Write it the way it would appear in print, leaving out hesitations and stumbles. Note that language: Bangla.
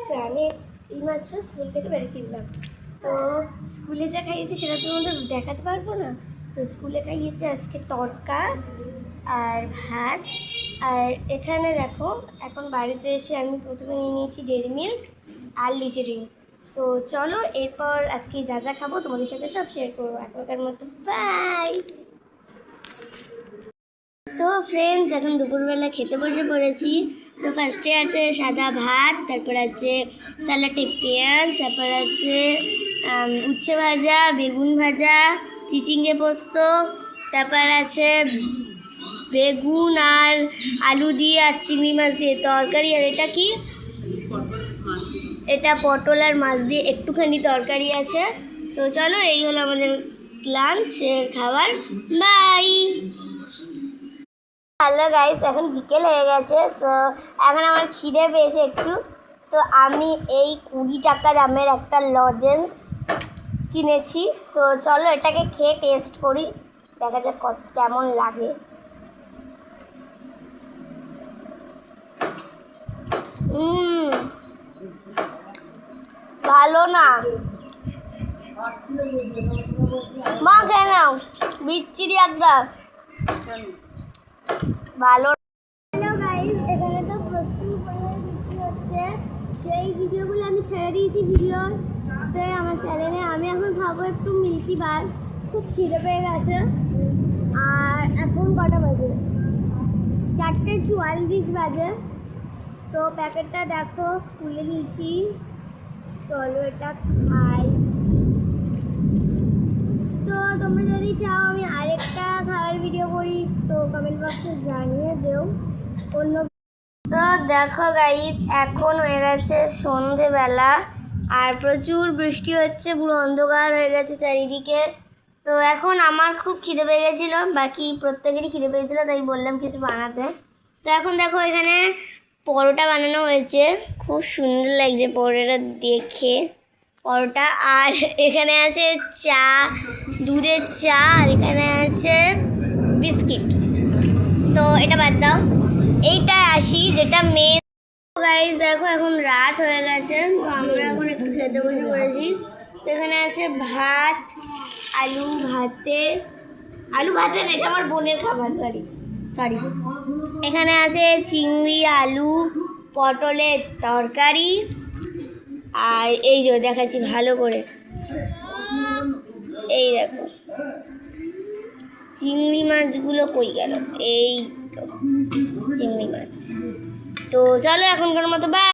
এসছে। আমি এইমাত্র স্কুল থেকে বাড়ি ফিরলাম। তো স্কুলে যা খাইয়েছি সেটা তো আমাদের দেখাতে পারবো না। তো স্কুলে খাইয়েছে আজকে তড়কা আর ভাত। আর এখানে দেখো, এখন বাড়িতে এসে আমি প্রথমে নিয়ে নিয়েছি ডেয়ারি মিল্ক আর লিচি ড্রিঙ্ক। সো চলো, এরপর আজকে যা যা খাবো তোমাদের সাথে সব শেয়ার করবো। এখনকার মতো বাই। তো ফ্রেন্ডস, এখন দুপুরবেলা খেতে বসে পড়েছি। তো ফার্স্টে আছে সাদা ভাত, তারপর আছে স্যালাডে পেঁয়াজ, তারপর আছে উচ্ছে ভাজা, বেগুন ভাজা, চিচিঙ্গে পোস্ত, তারপর আছে বেগুন আর আলু দিয়ে আর চিংড়ি মাছ দিয়ে তরকারি। আর এটা কি? এটা পটল আর মাছ দিয়ে একটুখানি তরকারি আছে। সো চলো, এই হলো আমাদের লাঞ্চের খাবার। বাই। হ্যালো গাইস, এখন বিকেল হয়ে গেছে। সো এখন আমার খিদে পেয়েছে একটু। তো আমি এই 20 টাকা দামের একটা লজেন্স কিনেছি। সো চলো এটাকে খেয়ে টেস্ট করি, দেখা যাক কেমন লাগে। ভালো না, মা খেয়ে নাও, বিচ্ছিরি একটা, ভালো। হ্যালো গাইস, এখানে তো প্রচুর পরিমাণে বৃষ্টি হচ্ছে। সেই ভিডিওগুলো আমি ছেড়ে দিয়েছি ভিডিওতে আমার চ্যানেলে। আমি এখন খাবো একটু মিল্কি বার, খুব খিদে পেয়ে গেছে। আর এখন কটা বাজে? 4:44 বাজে। তো প্যাকেটটা দেখো, খুলে নিয়েছি। চলো এটা খাই। তো তোমরা যদি চাও আমি আরেকটা খাবার ভিডিও করি তো কমেন্ট বক্সে জানিয়ে দেও অন্য। তো দেখো গাইস, এখন হয়ে গেছে সন্ধেবেলা আর প্রচুর বৃষ্টি হচ্ছে, পুরো অন্ধকার হয়ে গেছে চারিদিকে। তো এখন আমার খুব খিদে পেয়ে গেছিলো, বাকি প্রত্যেকেরই খিদে পেয়েছিলো, তাই বললাম কিছু বানাতে। তো এখন দেখো, এখানে পরোটা বানানো হয়েছে, খুব সুন্দর লাগছে পরোটাটা দেখে। পরোটা আর এখানে আছে চা, দুধের চা, আর এখানে আছে বিস্কিট। তো এটা বাদ দাও, এইটায় আসি যেটা মেন। গাইস দেখো, এখন রাত হয়ে গেছে। তো আমরা এখন একটু খেতে বসে পড়েছি। তো এখানে আছে ভাত, আলু ভাতে না, এটা আমার বোনের খাবার, সরি। এখানে আছে চিংড়ি, আলু, পটলের তরকারি। আর এই যে দেখাচ্ছি ভালো করে, এই দেখো চিংড়ি মাছগুলো কই গেল, এই তো চিংড়ি মাছ। তো চলো এখনকার মতো বাই।